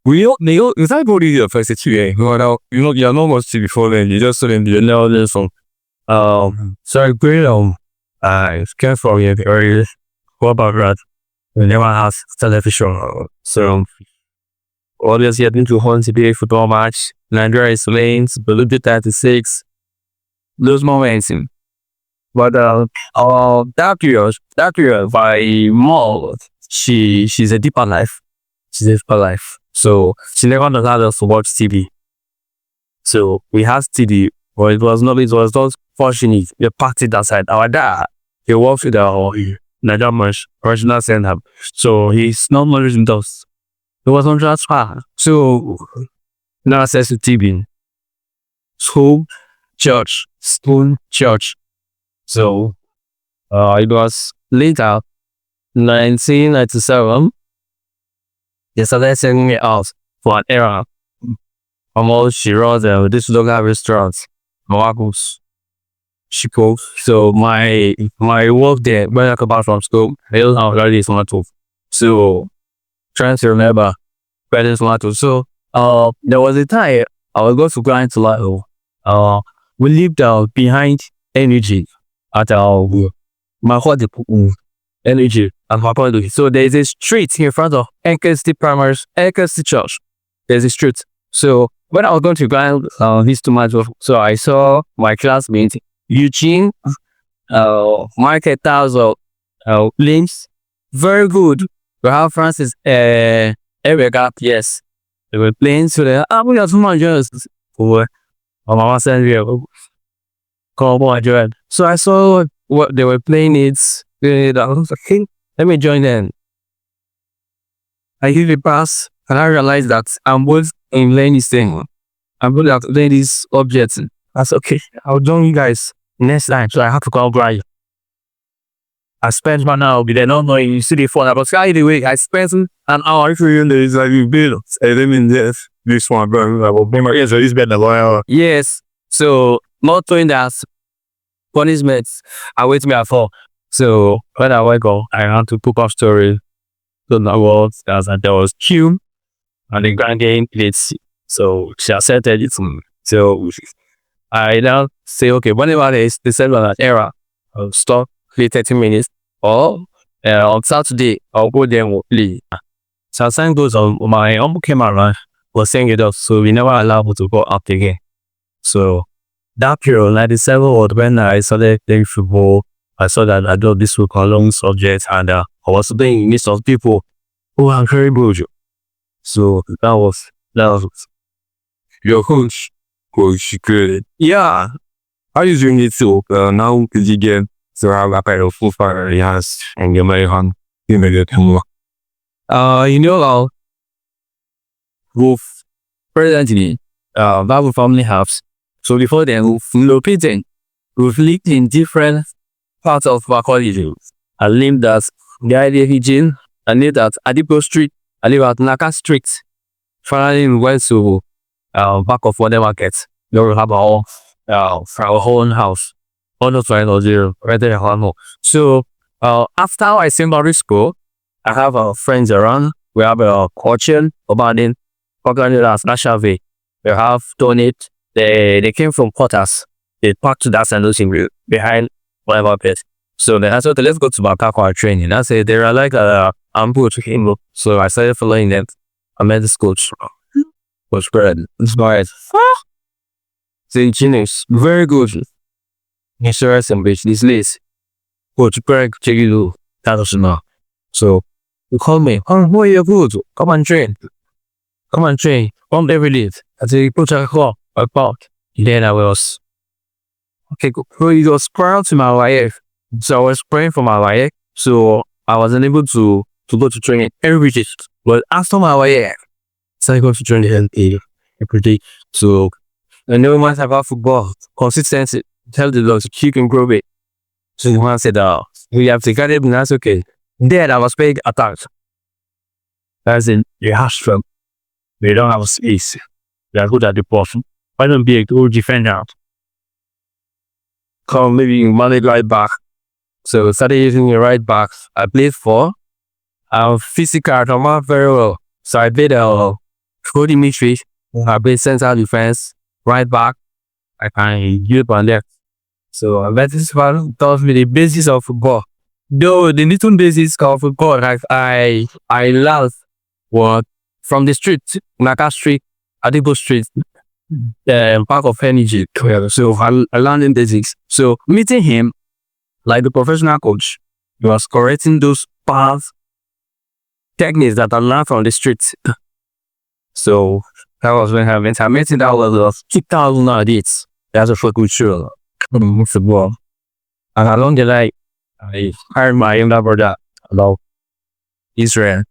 你在玻璃的分析区诶，有那么是 before then，你就说你原来那种sorry great I came from a very what about that? We never has television, so always getting to hunt to be a football match. Nigeria is lanes, Beluga 36, those moments. But that period by more, she's a deeper life. She's a deeper life. So she never allowed us to watch TV. So we had TV, but it was not fortunate. We packed it aside. Our dad, he works with our Nigerian original center. So he's not knowledge with us. It was on transfer. So no access to TV. School, church, church. So it was later, 1997, they started sending me out for an errand. Almost she runs this local restaurant, Mawakos. She cooks. So my work there, when I come back from school, I don't know already is not tough. So trying to remember where it's not tough. So there was a time I was going to grind to like we lived behind energy at my hot energy and my point. So there's a street in front of NKST Primary, NKST Church. There's a street. So when I was going to grind these tomatoes, so I saw my classmate Eugene, Michael Townsend, Limbs, very good. We have Francis, Eric, yes. They were playing, so they we got 2 managers. My mama said, come on, join. So I saw what they were playing. I was like, hey, let me join them. I give a pass, and I realized that I'm both in learning this thing. I'm good at learning these objects. I said, okay, I'll join you guys next time. So I have to call Brian. I spent 1 hour, but they don't know you see the phone. But anyway, I spent an hour. If you know, it's like you build. I mean, this one, bro. I will be my ears. It's been a while. Yes. So not doing that punishment, I wait me at 4. So when I wake up, I had to put up story. So that was there was Q and the grand game plates. So she accepted it to me. So I now say, okay, whenever they send an error, I'll stop, play 30 minutes, or on Saturday, I'll go there and we'll play. So as time goes on, my uncle came around, was saying it up, so we never allowed him to go out again. So that period, 97, was when I started playing football. I saw that I do this with a long subject, and I was playing in midst of people who are very good. So that was your coach. Coach, good. Yeah. How you doing it too? Now did you get to have a pair of full fire yes and you're very hungry? You know, with presently, Bible family house. So before then, we've located, we've lived in different parts of our college. I lived at the idea region, I lived at Adipo Street, I live at Naka Street. Finally, we went to back of Wonder Market. We have our own house. Right there. So after I secondary school, I have friends around. We have Cochin, Obanin, Organizers, Nashave. We have Donate. They came from Potters. They parked to that and losing behind whatever pit. So then I said, let's go to Bakakwa training. I said, they are like I'm good to him. So I started following them. I met this coach. Was great. Inspired. The genius. Very good. Insurance and bitch. This list. Coach Greg, check you. That was enough. So you call me. Oh, boy, you're good. Come and train. Come every day. I said, put a call. I parked. Then I was okay. So it was prior to my wife. So I was praying for my wife. So I wasn't able to go to training every day. But after my wife, so I go to train the LA every day. So I never mind about football. Consistency. Tell the Lord to keep and grow it. So the man said, we have to get it, and that's okay. Then I was paying attacked. As in, you have strength. They don't have space. They are good at the bottom. Why don't be a good defender? Come maybe manage right back. So I started using the right back. I played for physical, I'm not very well. So I played holding midfield, I play central defense, right back, I can use my left. So that is what taught me the basis of football. Though the little basis of football like I learned was from the street, Naka Street, Adibo Street, Park of Energy. So I learned the basics. So meeting him, like the professional coach, he was correcting those paths, techniques that I learned from the streets. So that was when I met him. That was 2008. That's a fucking sure. Football. And along the line, I hired my younger brother about Israel,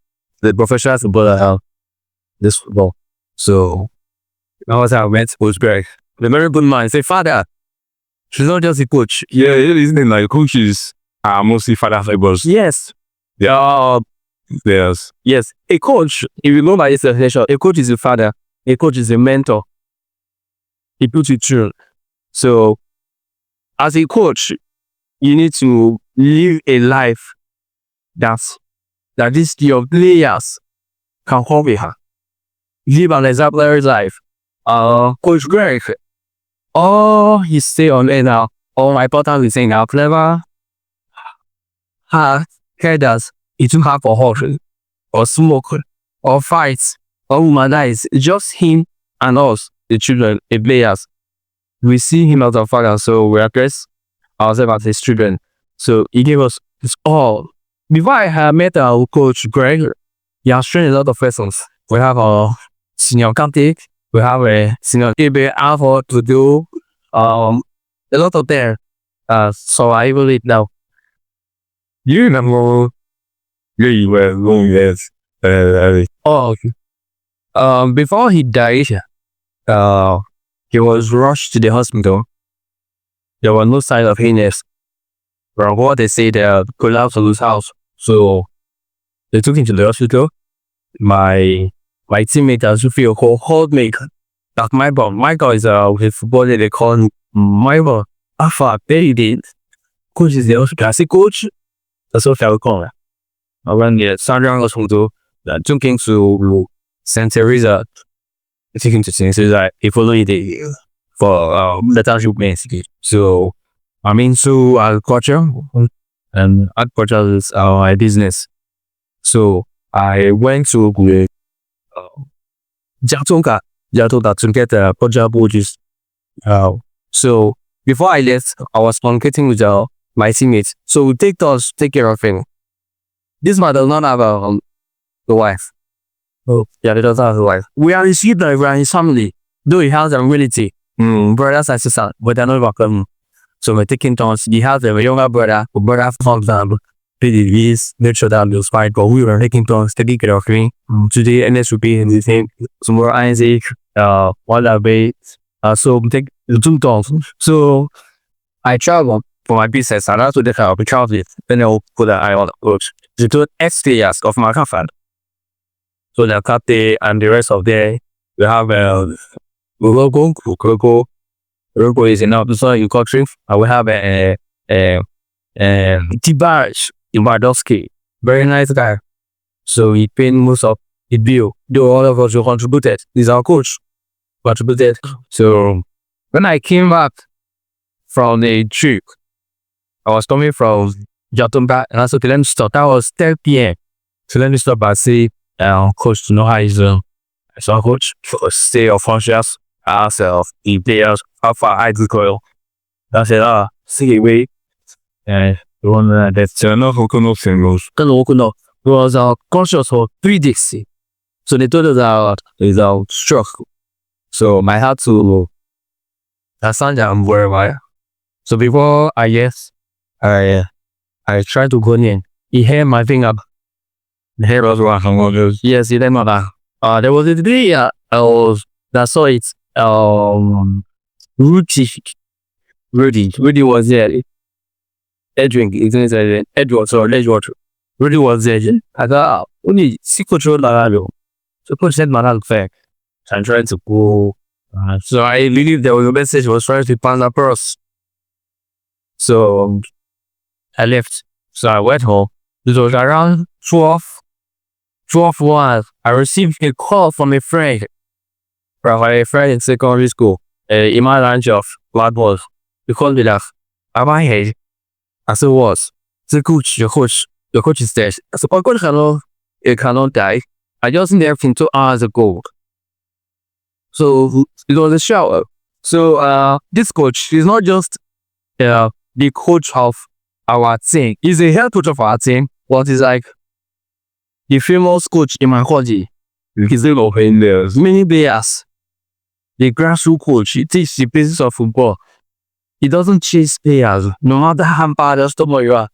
the professional footballer have this football. So that was how I met Coach Greg. The very good man. Say, father, she's not just a coach. Yeah, isn't it like coaches are mostly father figures? Yes. Yeah. Yes. Yes. A coach, if you go by this definition, a coach is a father. A coach is a mentor. He puts you through. So, as a coach, you need to live a life that your players can copy her. Live an exemplary life. Coach Greg, all he say on it now, all my partner is saying now, clever, hard, headers, it don't have for horse, or smoke, or fights, or womanize. Just him and us, the children, the players. We see him as our father, so we address ourselves as his children. So he gave us his all. Before I met our coach Greg, he has trained a lot of lessons. We have our senior captain, we have a senior KB Alpha to do a lot of there. So I evaluate now. You remember where you were long years? Before he died, he was rushed to the hospital. There was no sign of illness. From what they say, they collapsed on his house. So they took him to the hospital. My teammate as Sophia called me. That Michael is with football, they call him Michael. Alpha, very did. Coach is the hospital. I say, coach, that's what I will call him. I went there, Sandra Hospital, that took him to St. Teresa. I took him to St. Teresa. He followed it for the township basically. So I'm into agriculture, and agriculture is my business. So I went to Jatonga to get project produce. So before I left, I was communicating with my teammates. So we take care of him. This man does not have a wife. Oh, yeah, he doesn't have a wife. We are his children, we are his family. Though he has a reality, brothers and sisters, but they're not welcome. So we're taking turns. He has a younger brother, for example, pay the bills, make sure that was fine. But we were taking turns, taking care of him. Today, NS will be in the same. Tomorrow, Isaac, one day. So we take the 2 turns. So I travel for my business, and that's what they have. We travel. Then I'll put an eye on the coach. The 2 ex-players of my company. So the captain and the rest of them, we have Urugu is enough. So in country, we have Tibarj Ibardowski, very nice guy. So he paid most of the bill. Though all of us who contributed, he's our coach, contributed. So when I came back from the trip, I was coming from Jatumba, and I said, let me start. That was 10 p.m. So let me stop and say, coach, to know how he's so coach for stay of conscious ourselves, the players, how far I do go. I said, see away. And the one that's not Hokuno singles. It was conscious for 3 days. So they told us is struck. So my heart to I'm worried. So before I tried to go in. He held my finger. The hair was one. Yes, he let my back. There was a day I saw it. Rudy was there. Edwin, Edward. Rudy was there. I thought only 6 control the so coach said my hand fair. I'm trying to go. So I believe there was a message was trying to pass across. So I left. So I went home. It was around 12 12 1, I received a call from a friend. From a friend in secondary school. In my lunch of black balls. He called me that. Am I head? I said, what? The coach, your coach is dead. I said, my coach cannot die. I just left him 2 hours ago. So it was a shower. So this coach is not just the coach of our team. He's a head coach of our team, but he's like the famous coach in my college. He's the many players. The grassroots coach. He teaches the basics of football. He doesn't chase players. No matter how bad or stubborn you are,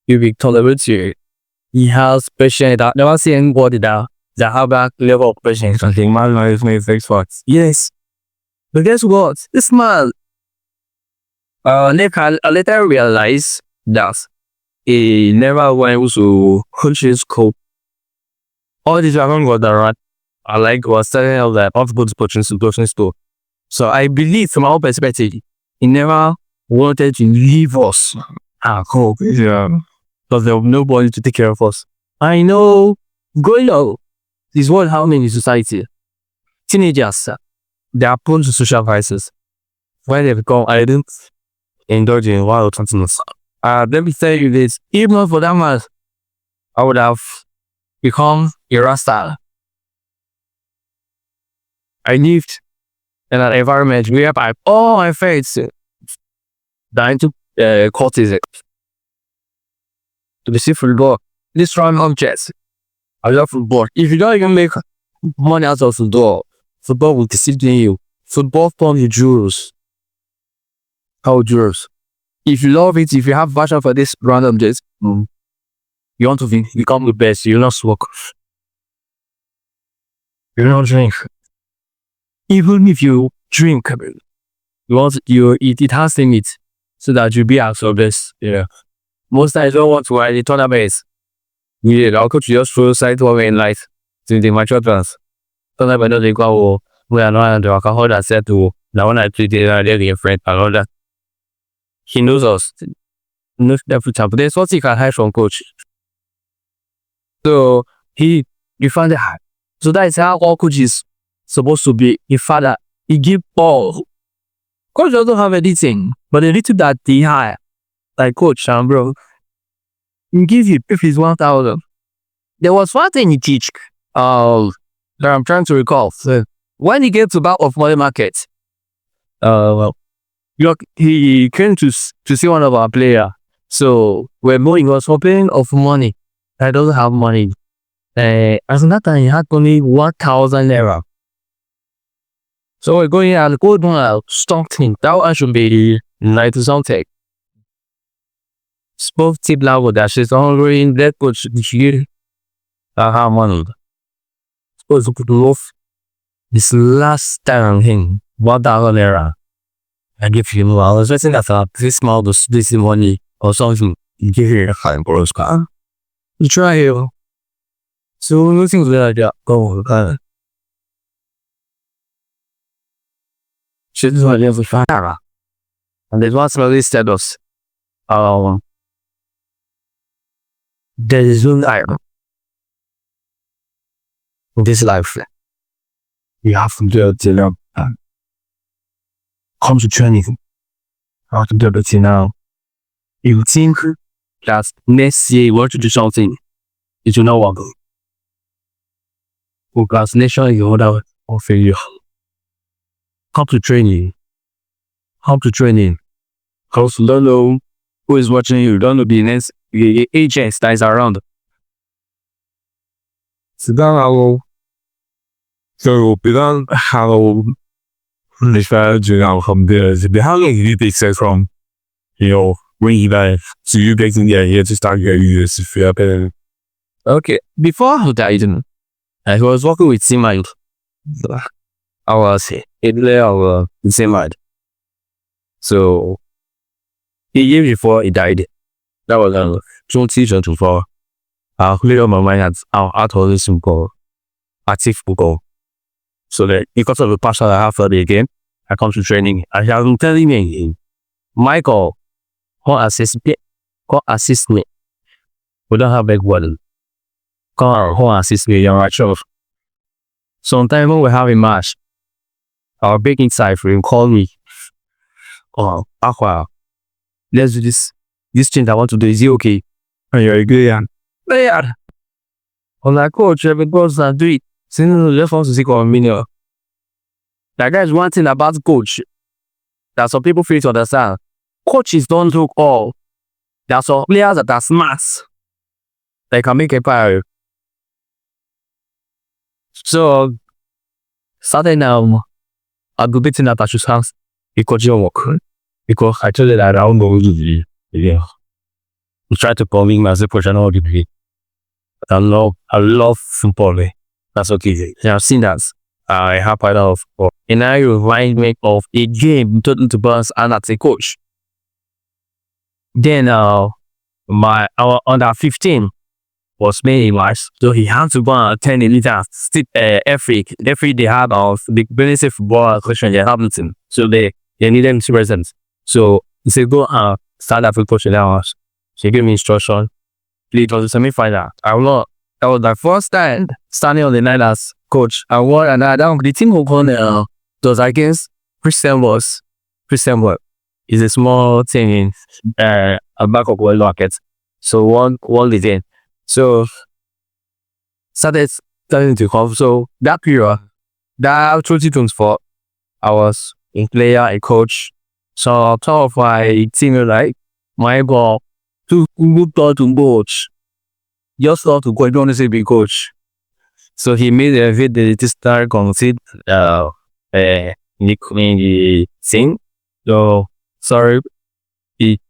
he'll be tolerant to you. He has patience. I've never seen anybody that have that level of patience. I think my life may fix facts. Yes. But guess what? This man, I later realized that he never went to coach's school. All this dragon got that right. I was telling him that I want to go to coaching school. So I believe from our perspective, he never wanted to leave us at home. Yeah. Because there was nobody to take care of us. I know growing up is what happening in society. Teenagers, they are prone to social vices. When they become idle, indulge in wild continuous. Let me tell you this, if not for that man, I would have become a Rasta. I lived in an environment whereby all my friends dying to cultism. To receive football, this round objects. I love football. If you don't even make money out of football will discipline you. Football forms you jurors. How jurors? If you love it, if you have passion for this round objects, you want to become the best. You not smoke. You don't drink. Even if you drink, it has limits so that you be at your best. Yeah. Most times don't want to win the tournaments. Yeah, I'll coach just throw side over in light to the mature plans. Sometimes I know they go, we are not the alcohol that said to the one I played the friend and all that. He knows us. Knows the future. But there's what he can hide from coach. So you found it hard. So that is how all coaches supposed to be. In fact, that he give all. Coach doesn't have anything, but the little that they hire, like coach and bro, he give you if it's 1,000. There was one thing he teach. That I'm trying to recall. So when he gets to back of money market, he came to see one of our player. So when he was hoping of money, I don't have money. As that time he had only 1,000 naira. So we're going at the gold one stocked him. That one should be 90 something. Spoke tip level that she's hungry in that coach here. I have money. Suppose to put off this last time on him 1,000 naira. I give him I was waiting that this small this money or something. You give here a fine gross car. You try here. So nothing like that. Go she's what level 5. And there's one small status. There is no iron in this life. You have to do it now. Come to training. I have to do it now. You think that next year you want to do something, it will not work. Procrastination is the order of failure. Come to training. Come to training. Because you don't know who is watching you. You don't know the agents that is around. Sit down, hello. So, bedan how the strategy outcome there is how long did it take from, when you die to you getting the idea to start getting this if you happen? Okay, before I died, I was working with Simile. I was in the Simile. So, a year before he died, that was 2024. I cleared up my mind at all this simple active football. So that because of the passion I have for the game, I come to training. I have been telling me, Michael, come assist me. We don't have big one. come assist me on our show. Sometimes when we have a match, our big insight will call me. Oh, Aqua, let's do this. This change I want to do, is it okay? And you're a good yeah. Yeah. I'm like, coach, every goes and do it. So no, just want to see convenient. Like there's one thing about coach that some people fail to understand. Coaches don't look all. There are some players that are smart. They can make a fire. So starting now, I'll be betting that I should have a coaching work. Because I told you that I don't know what to do. Yeah. I try to convince myself coach, I know what to do. But I love football. That's okay. Yeah, I've seen that. I have quite a lot of football. And I remind me of a game totally to bounce and as a coach. Then our under 15 was made in March, so he had to go and attend a little every they had of the benefit football question in Hamilton. So they needed him to present. So he said go and start that football in hours. So he gave me instruction. It was a semi-final. That was the first time standing on the night as coach. I won, and the team who won was against Christian Boss. Christian Boss is a small thing in a back of world market. So one the game. So starting to come. So that period, that 2024, I was a player, a coach. So some of my team were like, my ball, to good to coach. Just thought to go, I don't want to say be coach. So he made a video to start concede in the thing. So sorry, it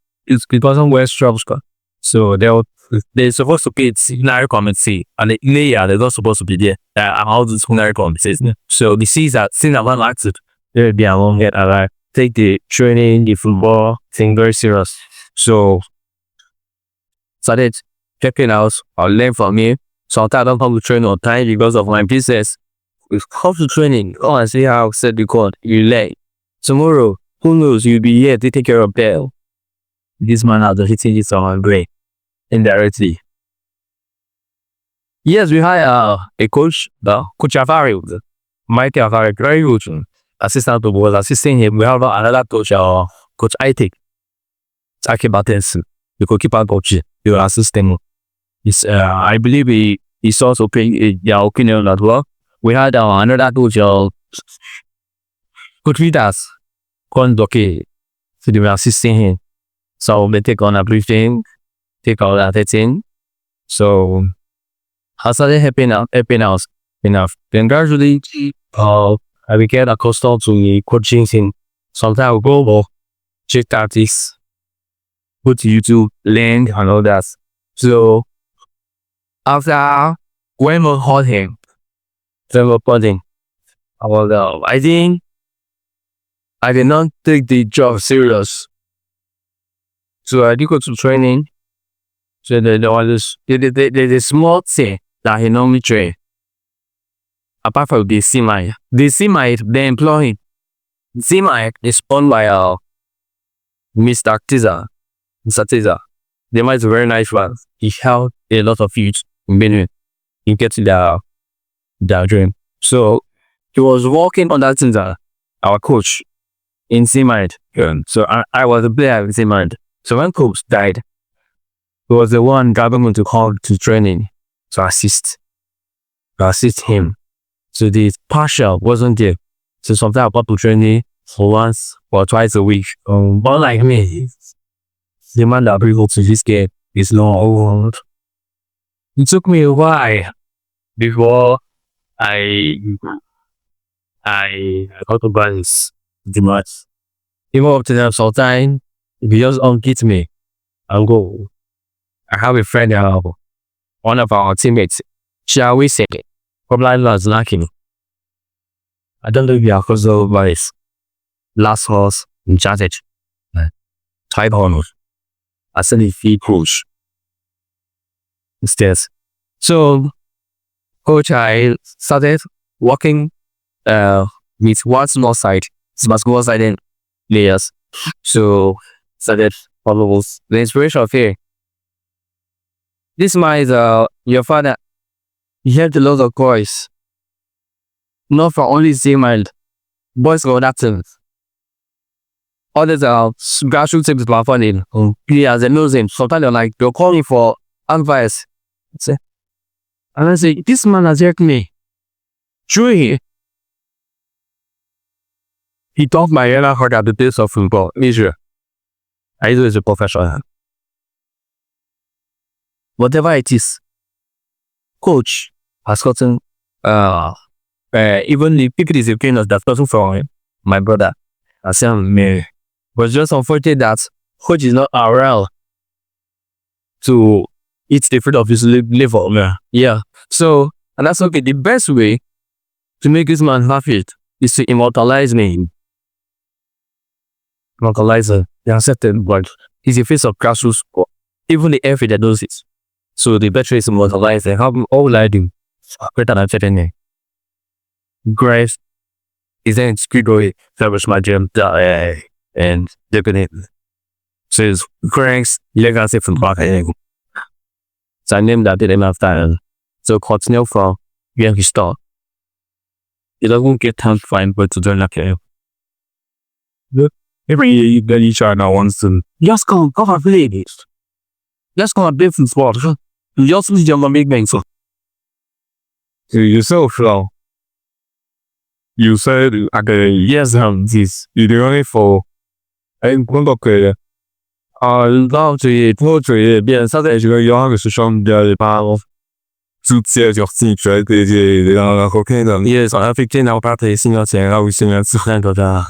wasn't West Strobska. So they're supposed to pay signal committee, and they're not supposed to be there. How this signal committee. So the sees that since I'm not active, they'll be along it, and I take the training, the football thing very serious. So started checking out, I'll learn from me. Sometimes I don't come to train on time because of my business. We come to training, oh, and see how I said the code, you late. Tomorrow, who knows, you'll be here to take care of Bell. This man has hitting this on my brain indirectly. Yes, we had a coach, Coach Avari, Mighty Avari, very good assistant to was assisting him. We have another coach, Coach Itek. Taki Batenson, the goalkeeper coach, your assistant. I believe he's also paying their opinion as well. We had another coach, Coach Vitas, Kondoke, so they were assisting him. So they take on everything, take all that thing. So I started helping out enough. Then gradually, I became accustomed to the coaching thing. Sometimes I will go check tactics, go to YouTube, learn and all that. So after when we called him, I was I did not take the job serious. So I did go to training. So there was there's a small thing that he normally train. Apart from the CMI. The CMI, they employ him. CMI is owned by Mr. Tiza. Mr. Tiza. The man is a very nice man. He helped a lot of youth in Benue in getting their dream. So he was working on that Tiza, our coach, in CMI. So I was a player in CMI. So when coach died, he was the one government to call to training to assist him. So the partial wasn't there. So sometimes I got to training for once or twice a week. But like me, the man that brings up to this game is not old. It took me a while before I got to balance the match. Even up to them sometimes, if you just unhit me, I'll go. I have a friend, one of our teammates, shall we say, probably was lacking. I don't know if you are close to Paris. Last horse in chatted. Type honors. I said if he coach. Instead. So coach, I started working with one small side. Small side players. So started followers. The inspiration of here. This man is your father. You hear a lot of boys. Not for only same mind. Boys for other things. Others are grassroots things are funny. Players, they know them. Sometimes they're like, they'll call me for advice. And I say, this man has helped me. True. He taught my younger heart at the base of football in Israel. I do as a professional. Whatever it is, coach has gotten, even the people is paying us that gotten from my brother. I said, man, but just unfortunate that coach is not around to eat the fruit of his liver. Yeah. So, and that's okay. The best way to make this man happy is to immortalize me. Immortalize the accepted, but he's the face of grassroots sport. Even the FA that does it. So the better is to immortalize and have all I do better than certain Grace is then Squidway, Fabrice Magem, and Definitely. So it's Grace, legacy from back. So I named that name after. So continue from where he start. It doesn't get time to find but to join that game. Every year that each other wants to Just come and play this. Just come and play some sport. You just need your big man. So yourself now. You said at the years this you do only for un que là tu es bien ça je veux dire que ce champ de parents toutes ces sorties tu as des la coquine yes on affecté n'a pas été sinon c'est là où c'est un certain de la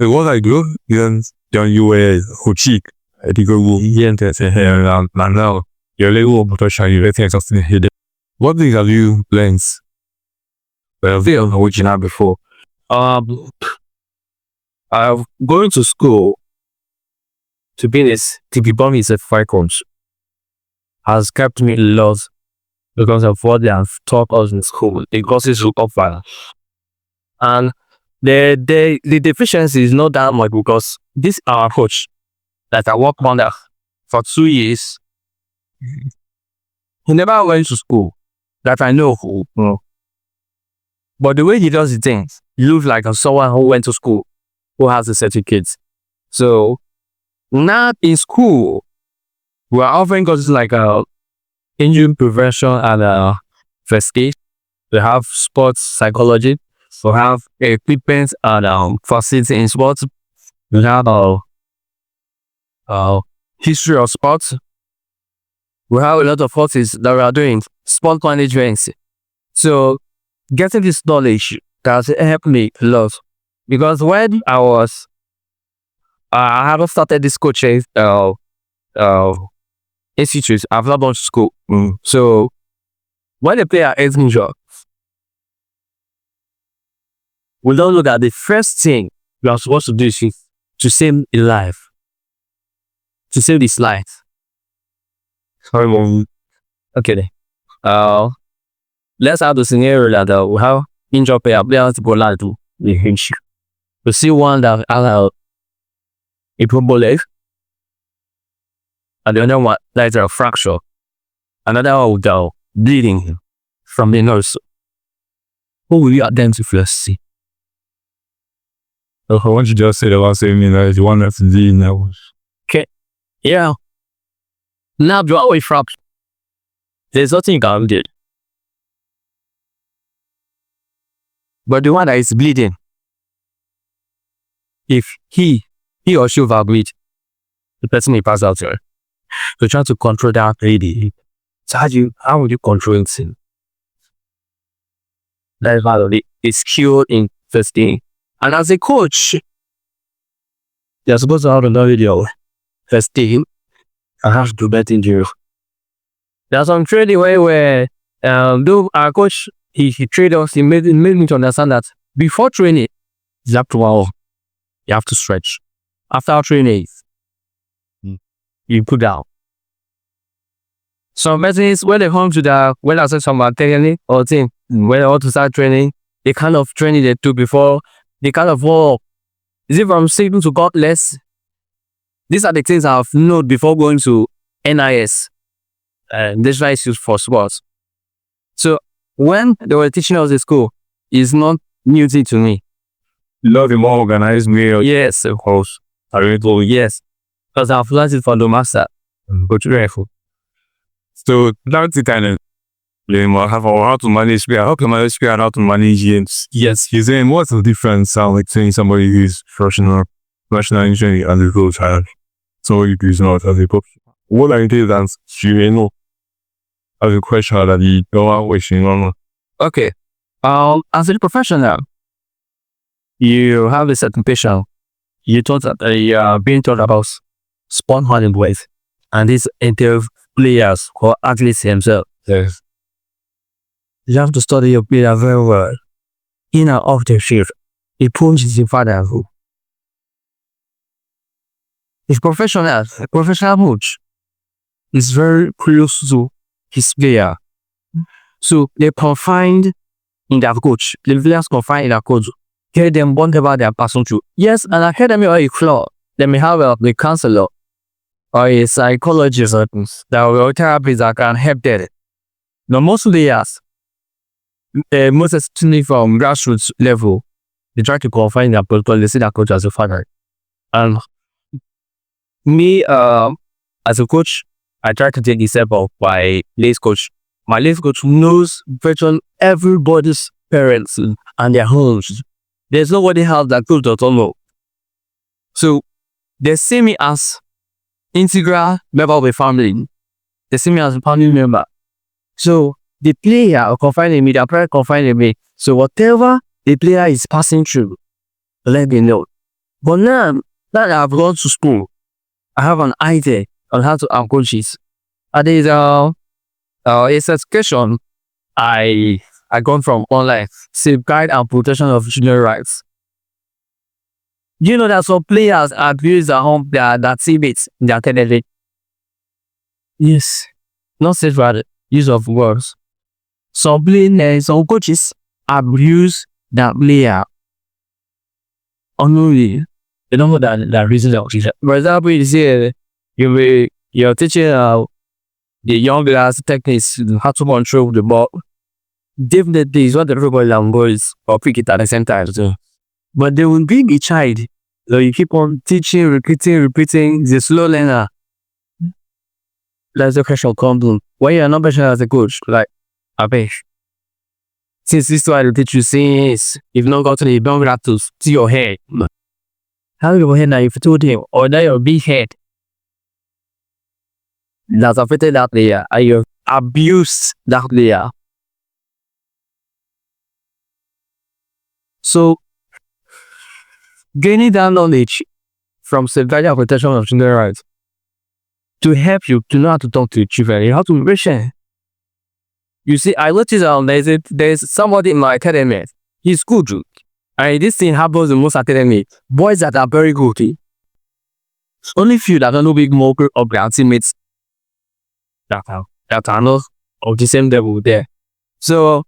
the what I do then you were coaching I think you enter the now you're little potential you think something hidden what things have you plans which you had before I'm going to school to be this to become a certified coach has kept me lost because of what they have taught us in school. The courses look up fire. And the deficiency is not that much because this our coach that I worked under for 2 years, he never went to school that I know who. But the way he does the things, he looks like someone who went to school, who has the certificates. So now in school, we are offering courses like injury prevention and first aid. We have sports psychology. We have equipment and facility in sports. We have history of sports. We have a lot of courses that we are doing sport management. So getting this knowledge has helped me a lot because when I haven't started this coaching institute. I've not gone to school. So when a player is injured, we don't look at the first thing we are supposed to do is to save a life. To save this life. sorry mom Okay then. Let's have the scenario that we have injured players go like to the hinge. We see one that has a broken leg. And the other one that is a fracture. Another one with bleeding from the nose. Who will you identify see? I want you just say the last thing that you want us to do now. Okay. Yeah. Now you are with fracture. There's nothing you can do. But the one that is bleeding, if he or she will bleed, the person may pass out here. You're trying to control that lady. So how would you control it? That is valid. It's skilled in first aid. And as a coach, you're supposed to have a knowledge of first aid and have to do better injury. There's some training where though our coach he trained us, he made me to understand that before training, you have to stretch. After training, you put down. Some persons when they come to when I say some training or thing, when they want to start training, the kind of training they do before, they kind of walk. Is it from simple to godless? These are the things I've known before going to NIS. And this is used for sports. So when they were teaching us in school, it's not new thing to me. Love a more organized way. Yes, of course. I really told you. Yes, because I've learned it from the master. But careful. So that's the kind of how to manage fear, how to manage fear and how to manage games. Yes. Is there what's the difference? Like saying somebody who's professional engineering and the coach child, somebody who's not as a coach. What are the things you know as a question that you don't want wishing on? Okay. As a professional, you have a certain patient. You taught that you are being taught about sport handling ways, and these entails players or athletes themselves. Yes. You have to study your player very well. In and off the field, it punches the father who. If a professional coach is very close to his player. So they confined in their coach. The players confined in their coach. Hear them whatever they are passing through. Yes, an academy or a club, they may have a counselor or a psychologist or therapists that can help them. Now most players, most especially from grassroots level, they try to confine their protocol. They see their coach as a father. And me, as a coach, I try to take the step of my late coach. My late coach knows virtually everybody's parents and their homes. There's nobody else that coach doesn't know. So they see me as integral member of a family. They see me as a family member. So the player confining me, the parent confining me. So whatever the player is passing through, let me know. But now that I've gone to school, I have an idea on how to approach it. And there's a certification I gone from online, safeguard and protection of children's rights. You know that some players abuse their teammates in their academy. Yes, not safeguard, use of words. Some coaches abuse that player unknowingly. They don't know that reason of it. For example, you say you're teaching the young guys techniques how to control the ball. Definitely, it's what everybody boys or pick it at the same time too. But they will be a child. So you keep on teaching, repeating. The slow learner. That's the question comes in. When you're not passionate as a coach, like I bet. Since this is what I teach you, since you've not gotten it, you don't have to see your head. How your head now? If you told him, or that your big head that's affected that player, and you abuse that player. So, gaining that knowledge from safeguarding and protection of children's rights to help you to know how to talk to your children, you have to be patient. You see, I noticed there's somebody in my academy. He's good, and this thing happens in most academy. Boys that are very good, only few that are no big more of their teammates that are not of the same level there. So,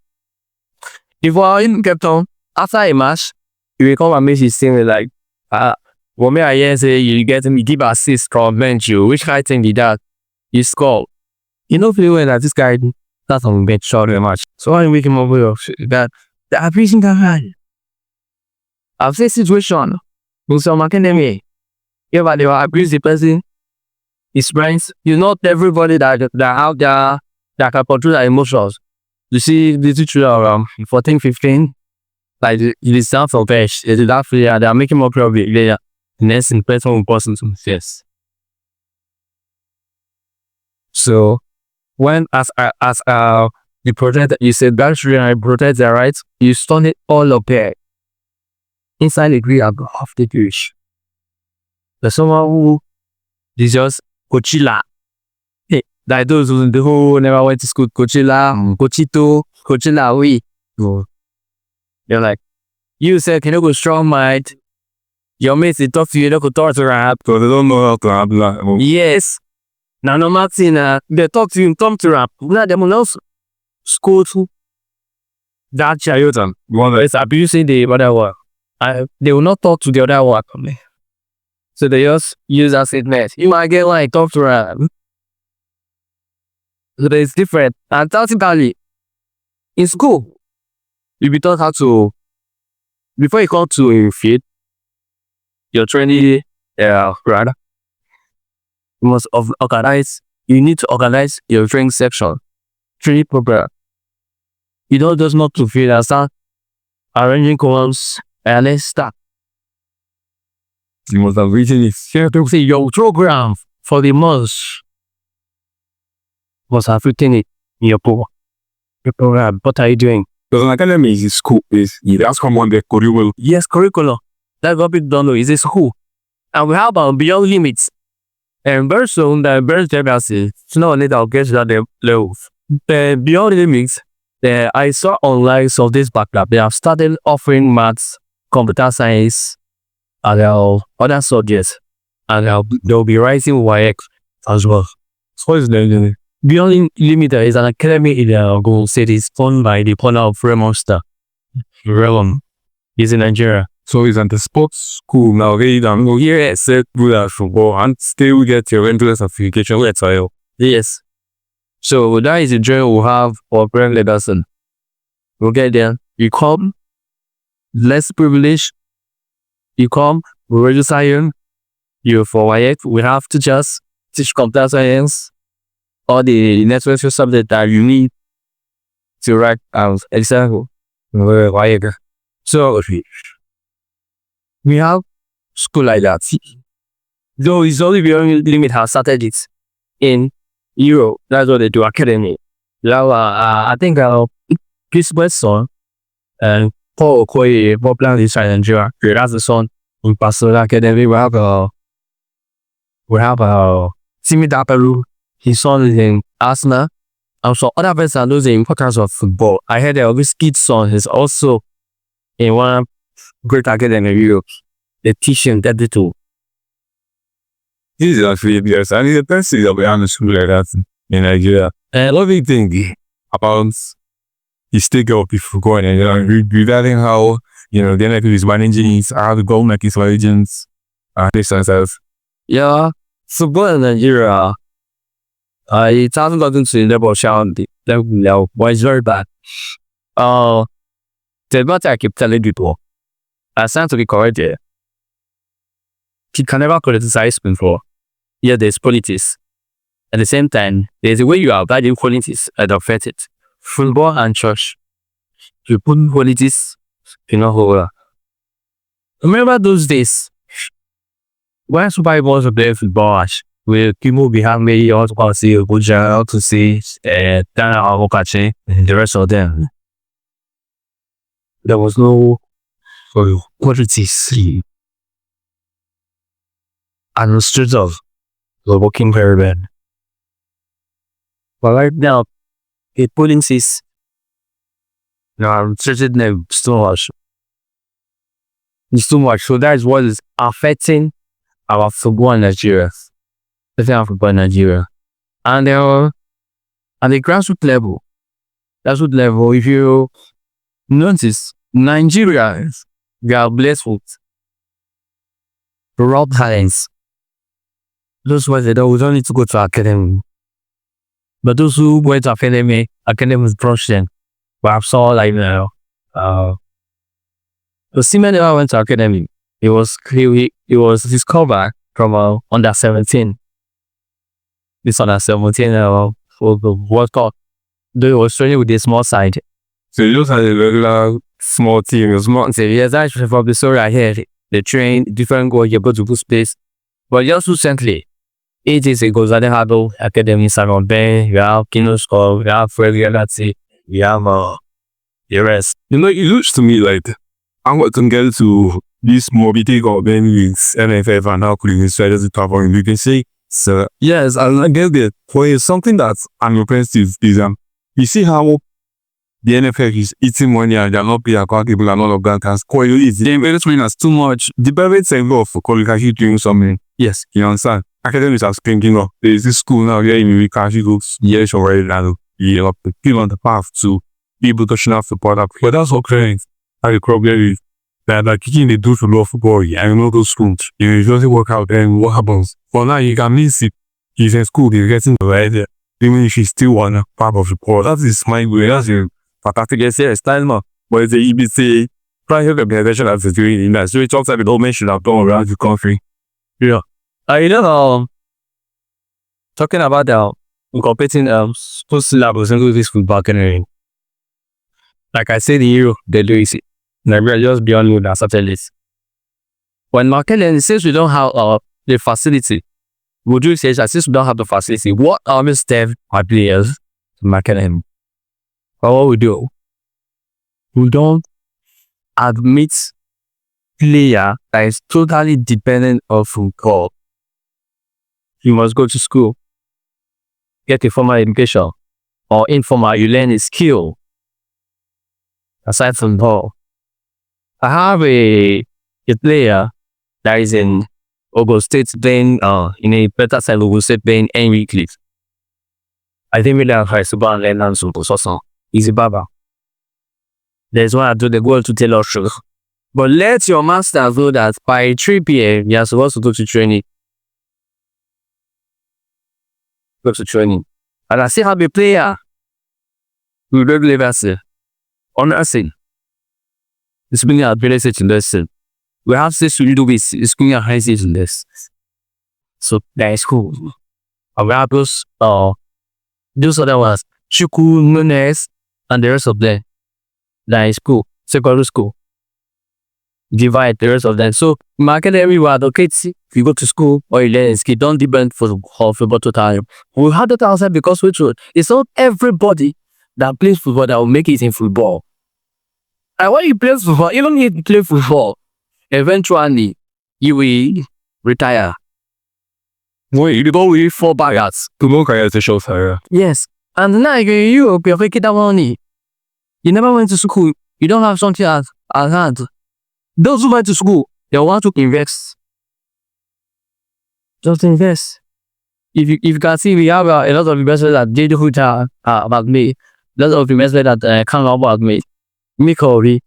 if I kept on after a match, you will come and make his team like, what may I hear say you give assist from bench you, which kind of thing did that? You score. You know very well that this guy that's on bench short very much. So I make him aware of that the abusing guy. I've seen situation in some academy. Yeah, but they will abuse the person, his friends. You not everybody that out there that can control their emotions. You see the teacher around 14, 15. Like it is down for bench. It is that player. They are making more probably player. Next in person to face. So when as the protect you said that I protect their rights, you stone it all up there. Inside the grid of the Jewish. There's someone who is just Coachilla. Hey, like those who never went to school, Coachilla, Coachito, Coachilla, we. You're like, you said, can you go strong mind? Your mates, they talk to you, they go talk to rap. So they don't know how to have that. Yes. Now, no matter, they talk to you, talk to rap. Not them else. School too. That child, it's abusing the other one. They will not talk to the other one. So they just use that statement. You might get like talk to rap. So it's different. And tactically, In school, you'll be taught how to, before you come to a field, your training, rather, you need to organize your training section, training program. You don't just not to field and start arranging columns and let's start. You must have written it. Say your program for the month must have written it in your program. What are you doing? Because an academy is school. That's common the curriculum. Yes, curriculum. That's what people don't know. It's a school. And we have beyond limits. And very soon, the very services, sooner or later, I'll get to that level. Beyond limits, I saw online of this backup. They have started offering maths, computer science, and other subjects. And they'll be writing YX as well. So what is the Beyond Limiter is an academy in Ogun State. It's owned by the owner of Monster. Realm. He's in Nigeria. So it's at the sports school now. They don't go here except good at football and still get your entrance certification letter. Yes. So that is the journey we'll have for Brent Leverson. We'll get there. You come, less privileged. You come, we register you for YX. We have teachers, teach computer science, all the necessary subjects that you need to write as example. So we have school like that. Though it's only Beyond Limit has started it in Europe. That's what they do, Academy. Now, I think Chris West's son and Paul Okoye, popular in Nigeria, that's the son in Pastoral Academy. We have Timmy Daperu. His son is in Arsenal. And so other persons knows the importance of football. I heard that Whiskey's son is also in one great academy in Europe. They teach him that too. This is actually yes. I mean, the best thing that we have in school like that in Nigeria. And what do you think about the stake of people going and regarding how the NFP is managing it, how the government is managing this and that? Yeah, football in Nigeria. It hasn't gotten to the level of challenge, but it's very bad. The matter I keep telling people, I stand to be correct here. You can never criticize people. Yeah, there's politics. At the same time, there's a way you are valuing politics and affect it. Football and church. You put politics, hold. Remember those days when Super Eagles were playing football match? With people behind me, also to see Abuja, to see Dana Awokachi, and the rest of them. There was no politics. And the streets of the working very bad. But right now, the politics are treated them so much. It's too much. So that is what is affecting our football in Nigeria. And at the grassroots level, if you notice, Nigerians, they are blessed with raw talents. Those ones that don't need to go to academy. But those who went to academy was brushing. But I saw the Seaman never went to academy. He was discovered from under 17. This under 17 for the World Cup. They were training with a small side. So you just had a regular small team. Yes, that's from the story I heard. They train different goals, you go to good space. But just recently, 8 years ago, Zaden Hado Academies around Ben, we have Kino School, we have Fred Galati, we have the rest. It looks to me like I want to get to this mobility of Ben with NFF and how could you strategy to cover you can say. So yes, I get that. For something that I'm impressive is you see how the NFF is eating money and they're not being accountable and all of that has quite easy. The investment has too much. The private sector for college actually doing something. Yes, you understand. Academies are thinking of there's this school now here in America actually looks years already now. You're still on the path to be able to show support up. But that's okay. How the problem is that like kicking the dude for love football and all those schools. It doesn't work out then what happens? But now you can miss it. He's in school, they're getting the right there. Even if she's still on a part of the poor. That is my way. That's your fantastic yes, time but it's a EBC private organization as it's doing in that. So it talks like the government should have done around the country. Yeah. Talking about incorporating school syllabus into this football academy. Like I said, they do it. Nigeria just beyond me that started this. When marketing, since we don't have the facility, would you say that since we don't have the facility, what are we step our players to market him? Or what we do? We don't admit player that is totally dependent on football. You must go to school, get a formal education, or informal, you learn a skill. Aside from ball, I have a player that is in Ogo State playing in a better side Ogo State playing Henry Cliff. I think we have to go and learn how to so he's a barber. There's one I do the goal to tell us. But let your master know that by 3 p.m. you are supposed to go to training. Go to training. And I still have a player who regularly say, honestly, it's been a very certain lesson. We have 6 to do with school and high season this. So that is cool. And we have those other ones, Chuku, Nunes, and the rest of them. That is cool. Secondary school. Divide the rest of them. So market everywhere. Okay, if you go to school or you learn skill, don't depend for football to time. We have that outside because we should. It's not everybody that plays football that will make it in football. And when you play football, even if you play football, eventually you will retire. Wait, you don't really fall back at to show her. Yes. And now you're making that money. You never went to school. You don't have something at hand. Those who went to school, they want to invest. Just invest. If you can see, we have a lot of investors that did who about me. Lots of investors that can't about me. Make already.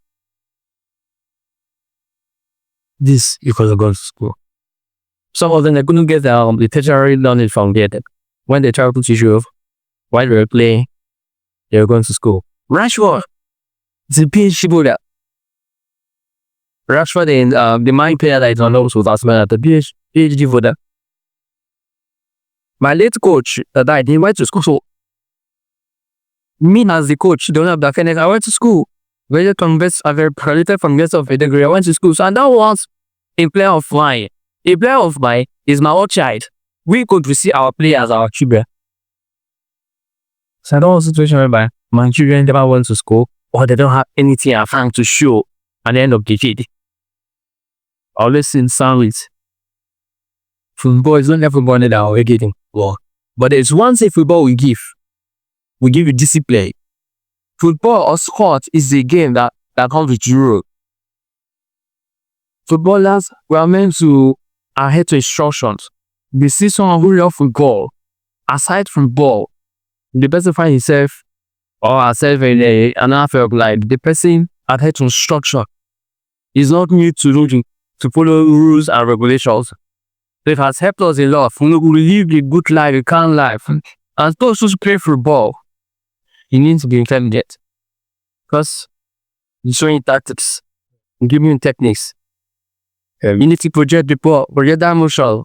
This because I go to school. Some of them they couldn't get the tertiary knowledge from there. When they try to teach you while they were playing, they were going to school. Rashford, it's a PhD holder. Rashford is the main player that is on those without the PhD holder. My late coach died. He went to school. So me as the coach don't have that kind of. I went to school. Very convinced, I very graduated from years of a degree. I went to school. So and that was a player of mine. A player of mine is my own child. We could receive our player as our children. So I don't have a situation whereby my children never went to school or they don't have anything at hand to show at the end of the day. Always in sandwich. Football is not everybody that we're getting well. But there's one thing football we give. We give you discipline. Football or sport is a game that comes with rule. Footballers were meant to adhere to instructions. They see someone who loves football, aside from ball, the person finds himself or herself in an affair of life. The person adhere to instruction. Is not new to follow rules and regulations. It has helped us a lot. We live a good life, a calm life. And those who play football, you need to be intelligent. Because you're showing tactics, giving techniques. You need to project the ball, project that motion.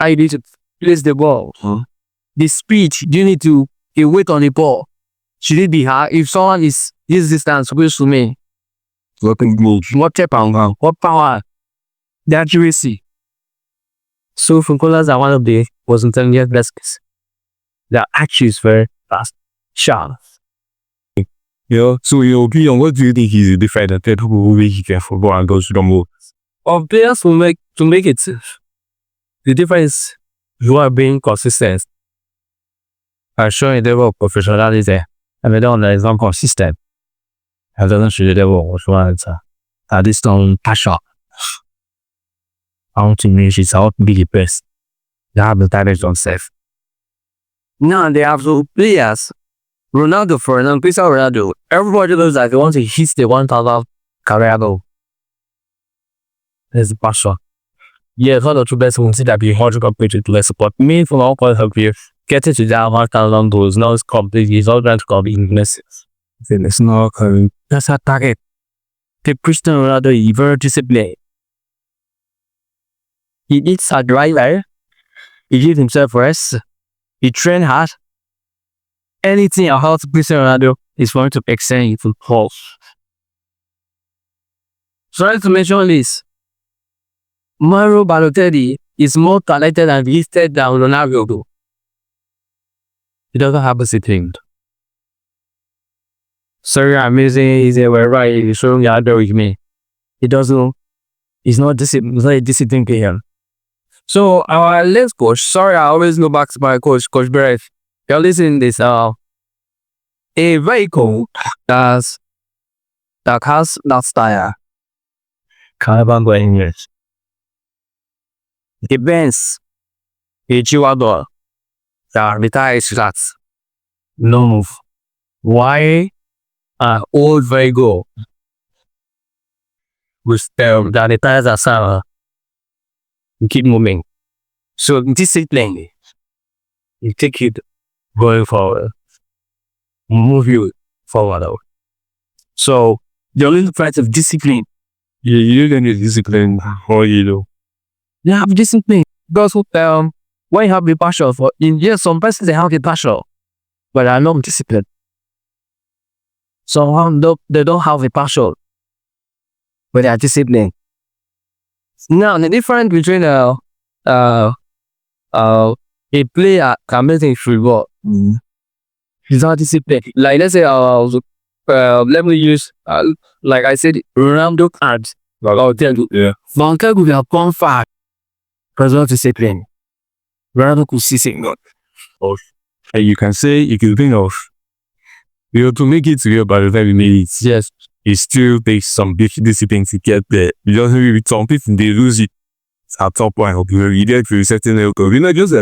How you need to place the ball. The speed, you need to wait on the ball. Should it be high? If someone is this distance supposed to me, what power, what power, the accuracy. So footballers are one of the most intelligent players. Their action is very fast, sharp. So your opinion, what do you think is the difference that people who make it football and go to the move? Of players to make it, the difference you are being consistent and showing the level of professionalism. And we don't is not consistent. And doesn't show the level of professionalism. At this time, passion. I want to make it out to be the best. They have the talent themselves. Now they have some players. Ronaldo, for example, Cristiano Ronaldo. Everybody knows that they want to hit the 1,000 career goal. There's the passion. Yeah, one or two best will see that be 100 compared to less support. Me, from our point of view, getting to that 1,000 goals now is completely, it's all trying to complete in lessons. It's not coming. That's a target. The Cristiano Ronaldo is very disciplined. He eats a dry life. He gives himself rest. He trains hard. Anything about Cristiano Ronaldo is going to excel in football. Sorry to mention this. Mario Balotelli is more talented and gifted than Ronaldo. He doesn't have discipline. Sorry, I'm using his wherever he's showing the other with me. He doesn't. He's not disciplined. He's not a disciplined player. So our lens coach. Sorry, I always go back to my coach, Coach Brett. You're listening to this. A vehicle that has that style. Caravan go English. The Benz, a G-Wagon, that retires that. No move. Why? Old vehicle with that retires as keep moving. So discipline, you take it going forward, move you forward. So the only price of discipline. You don't need discipline or you do. You have discipline because when you have the passion for, yes, some persons they have the passion, but they are not disciplined. Some they don't have the passion, but they are disciplined. Now the difference between a player committing football is not disciplined. Like let's say let me use like I said Ronaldo cards. Like I'll tell you, yeah. Van Gaal could have gone far because of discipline. Ronaldo could see it not. And you can think of, to make it real by the time you made it. Yes. It still takes some big discipline to get there. You just with some people they lose it at top point. You get to a certain level. You know, just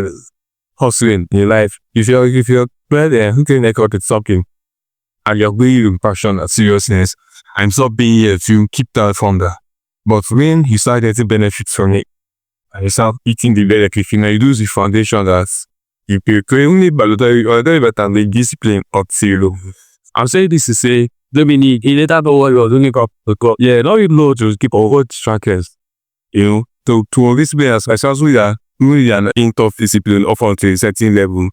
hustling in your life. If you're player who can make out something and you're really with passion and seriousness, I'm not being here to keep that from there. But when you start getting benefits from it, and you start eating the benefits, you lose the foundation that you only better than discipline or zero. I'm saying this to say, Dominique, he later know what he was doing up. Yeah, now you know to keep our whole trackers. To always be as especially that really an in tough discipline up until a certain level.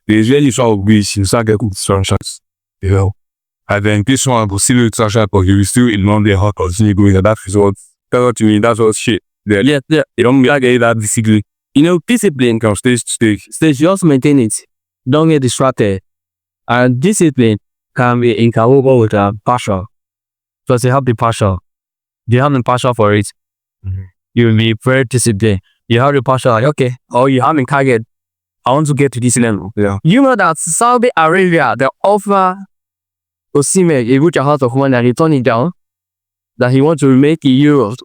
There's really some which you start getting distractions. And then this one will still distraction, but you will still ignore the hot continue going and that is what that's what shit. Yeah. You don't get that discipline. Discipline can stage to stage. Stage, you also maintain it. Don't get distracted. And discipline can be incompatible with passion. Because you have the passion. You have the passion for it. You'll be very disciplined. You have the passion, like, okay, or you have a target. I want to get to this level. Yeah. You know that Saudi Arabia, they offer Osimhen a huge amount of money and he turned it down. That he wants to make in euros.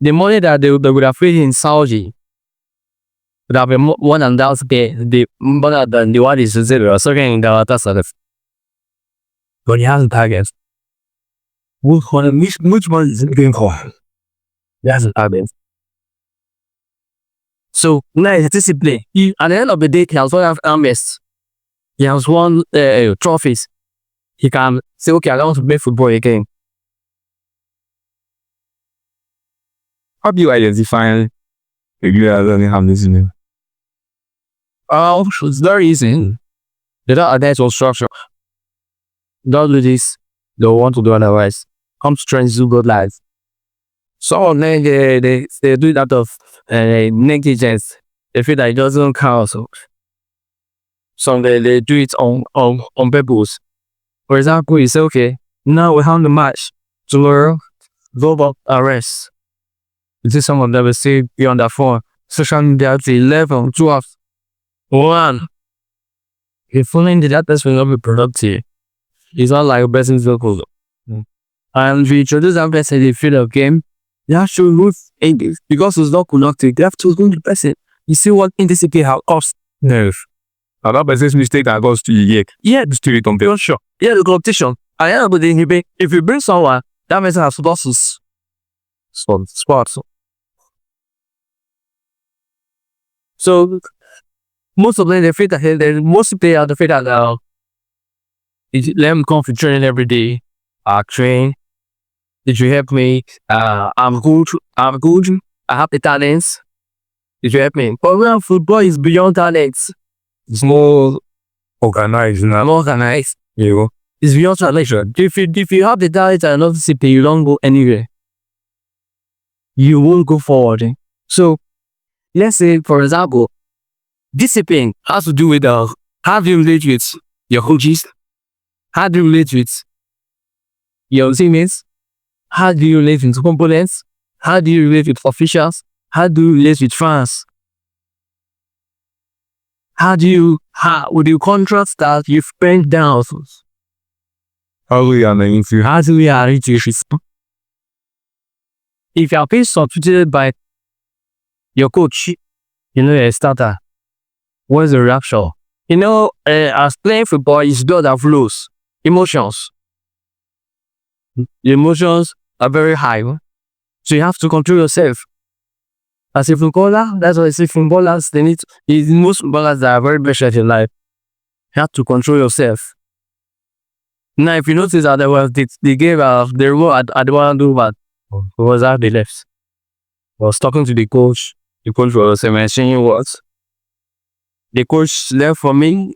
The money that they would have paid in Saudi would have been one and that's the more than the one is zero. So again, that's sort of. But he has a target. Which money is it going for? He has a target. So now it's discipline. At the end of the day, he has won armrests. He has won trophies. He can say, okay, I don't want to play football again. How do you identify if you are learning how this is? It's very easy. They don't adapt to structure. Don't do this. They want to do otherwise. Come to try and do good life. So then they do that of negligence. They feel that it doesn't count. So they do it on purpose. For example, you say, okay, now we have the match. Tomorrow, go back arrest. You see some of them will say beyond that phone. Social media to 11, 12, 1. If following that person will not be productive. It's not like a person's local. And if you introduce that person in the field of game, you have to move because it's not connected. They have to move the person. You see what indiscipline has cost. No. And that person's mistake that goes to you. Yeah, the spirit competition. Yeah, the competition. At the end of the day, if you bring someone, that person has losses. Sports. So most of them they feel that most players they feel that Let me come to training every day. I train. It will help me. I'm good. I'm good. I have the talents. It will help me. But when football is beyond talents, it's more Organized now. more organized. You know. It's beyond talent. If you have the talent and not discipline, you don't go anywhere. You won't go forward. So let's say, for example, discipline has to do with how do you relate with your coaches? How do you relate with your teammates? How do you relate with components? How do you relate with officials? How do you relate with fans? How would you contrast that you've spent down? How do you manage to How do we arrange issues? If you are being substituted by your coach, a starter, what's the reaction? As playing football is blood that flows. Emotions. The emotions are very high. So you have to control yourself. As a footballer, that's why I say footballers, most footballers that are very passionate in life, you have to control yourself. Now, if you notice that they gave the reward at the one do what was that they left. I was talking to the coach. The coach was saying what the coach left for me.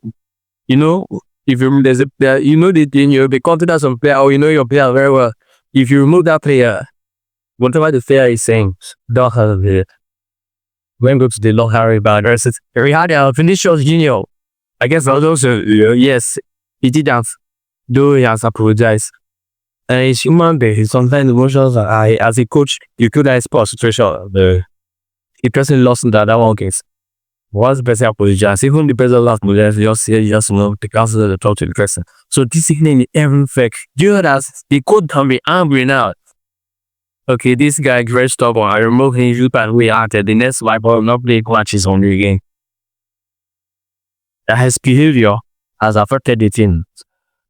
If there's a player, you'll be confident of player, or your player very well. If you remove that player, whatever the player is saying, don't have it. When go to the long Harry bad versus we had Vinicius Junior. I guess also yes, he did that. Though he has apologized. And it's human being. Sometimes emotions are high. As a coach, you could have spot situation. The person lost in that one case. Once the person apologized, even the person lost apologized, the counsel to talk to the person. So discipline is every fact. Do you know that the coach can be angry now? Okay, this guy is very stubborn. I remove him, you and we acted. The next wipe will not play matches on the game. That his behavior has affected the team.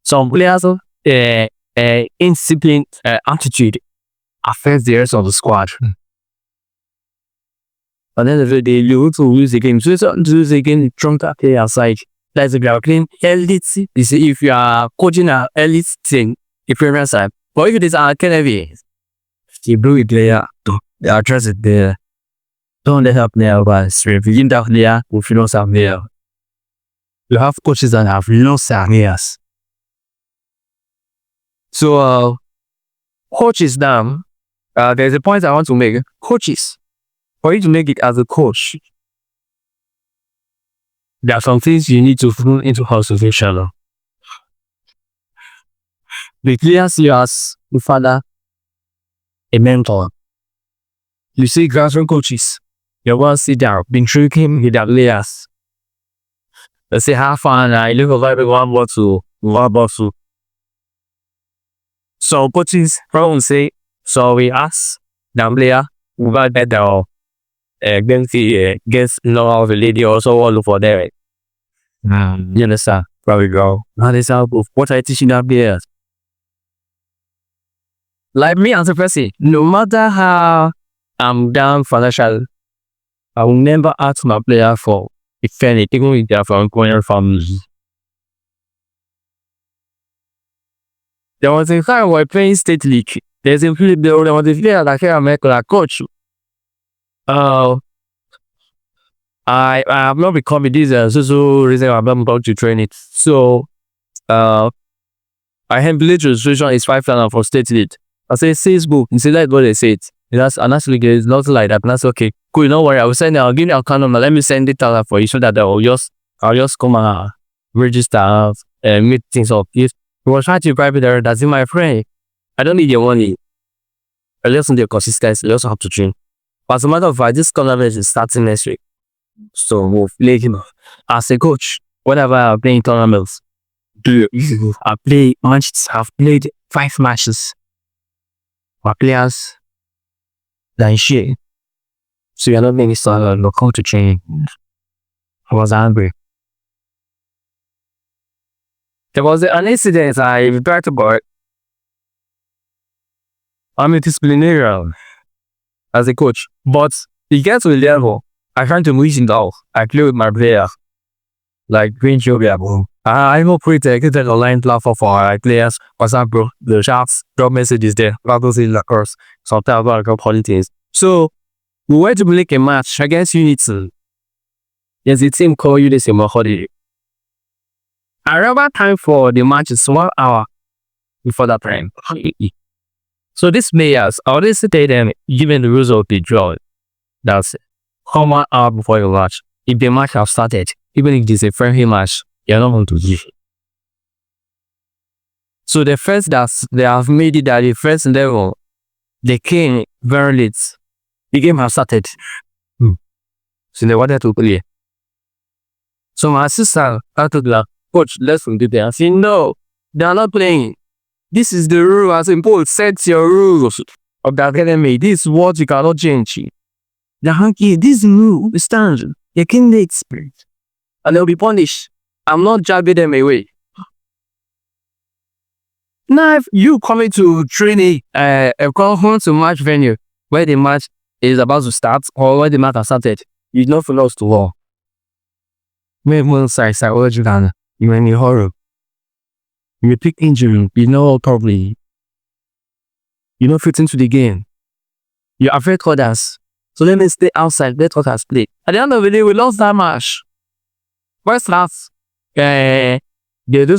Some players, indisciplined attitude affects the rest of the squad. At the end of the day, you to lose the game. So it's not to lose the game, drunk players like if you are playing elite. You see, if you are coaching an elite team, the Premier side, but if it is an academy, you bring a player, they address it there. Don't let her play over straight. You that player, if you don't have there. You have coaches that have lost their years. So, coaches now, there's a point I want to make. Coaches, for you to make it as a coach, there are some things you need to put into consideration. The players you as a father, a mentor. You see grassroots coaches, you want to sit down, been tricking with their players. Let's say have fun, I look over everyone want to. So coaches probably say, so we ask the player who got better against the lady also all for there. You understand? probably go? Now this of what I teaching that players. Like me as a person, no matter how I'm down financially, I will never ask my player for if any, even if they are from Korean families. There was a time we were playing state league. There's a player that came make like coach. I have not become this so reason I'm about to train it. So I have village registration is 5,000 for state league. I say Facebook, you see that's what they said. That's and actually there's nothing like that. And that's okay. Cool, don't worry. I will send it. I'll give you a account number. Let me send it out for you so that I'll just come and register and meet things up. If you was trying to private there, that's in my friend. I don't need your money. I just need your consistency. You also have to train. But as a matter of fact, this tournament is starting next week. So we'll play him as a coach. Whenever I'm playing tournaments, I play matches. I've played 5 matches. My players than shit. So you're not making start local to train. I was angry. There was an incident I tried to work. I'm a disciplinarian as a coach, but it gets to a level I try to move it out. I play with my player, like Green Jovial. I will create a online platform for our players. For example, the Sharks drop messages there. Battles in the course. Sometimes about politics. So we went to make a match against Unity. There's a team called Unity Holiday. Around time for the match is 1 hour before that time. So these players, I always say them, given the rules of the draw, that's come 1 hour before the match. If the match has started, even if it is a friendly match, you're not going to give. So the first that they have made it at the first level, they came very late. The game has started. So they wanted to play. So my assistant told the coach, let's do that. I said, no, they are not playing. This is the rule as imposed. Set your rules of the academy. This is what you cannot change. The hanky, this rule stands. You can't experience. And they'll be punished. I'm not jabbing them away. Now, if you coming to training, come home to match venue where the match is about to start or where the match has started, you don't follow us to war. Maybe one side, you're in the horror. You pick injury, you know probably. You don't fit into the game. You affect others. So let me stay outside, let others play. At the end of the day, we lost that match. First half, those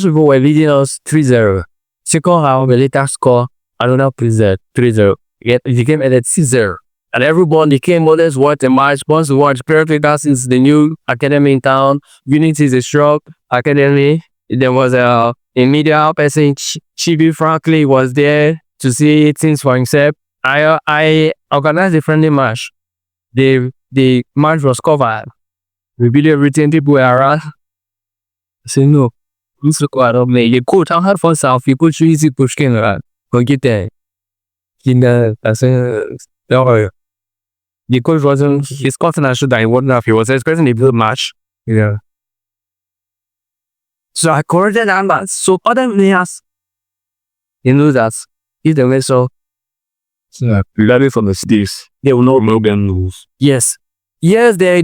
people were leading us 3-0. Second round, we later score another 3-0. The game ended 6-0. And everybody came always watch the match. Once we watch, Perfect is the new academy in town. Unity is a strong academy. There was a media person, Chibi Franklin was there to see things for himself. I organized a friendly match. The match was covered. We did everything, people were around. I said, no, let's look at me. You coach, I had fun self. You coach easy push king around. Go get there. I said, no. The coach wasn't, his confidence should die. What enough? He was expecting a good match. Yeah. So I corrected that. So other players, you know that if they were so Learning from the mistakes, they will not know them rules. yes. Yes, they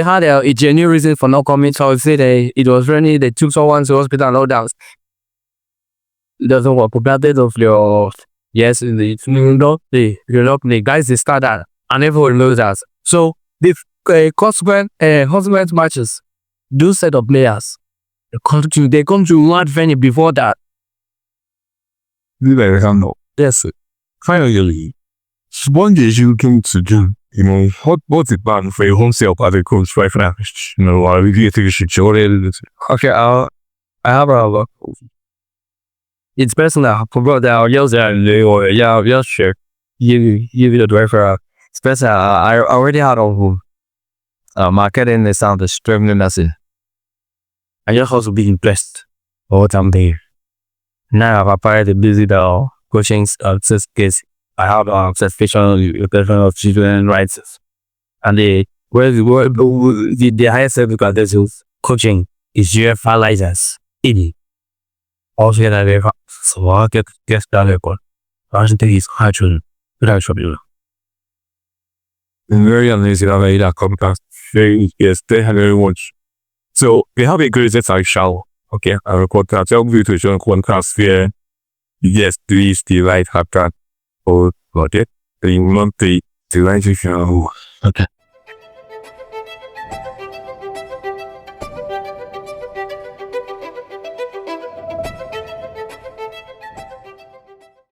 had a genuine reason for not coming. So I would say it was really they took someone to hospital and all that. It doesn't work. Probably of your yes, the guys they start that and everyone knows that. So the consequent matches do set of players. They come to one venue before that. Yes. Finally, what did you came to do? You know, what's the plan for your home self as a coach right now? You know, I really think you should show it. Okay, I have a it's personal. I forgot that I'll use that or yeah, I'll just share. You the driver. It's personal. I already had a marketing the sound is struggling. That's it. I just also be impressed all time there. Now I've applied the busy coaching success case. I have certification of children rights, and the highest level is coaching is UFA license. Also get a so I get that record. I think it's hard to without trouble. Very amazing that contact. Yes, they have very much. So we have a great I shall. Okay, I record that. I'll be to join contrast here. Yes, please the right have that or got it. The monthly the right show. Okay.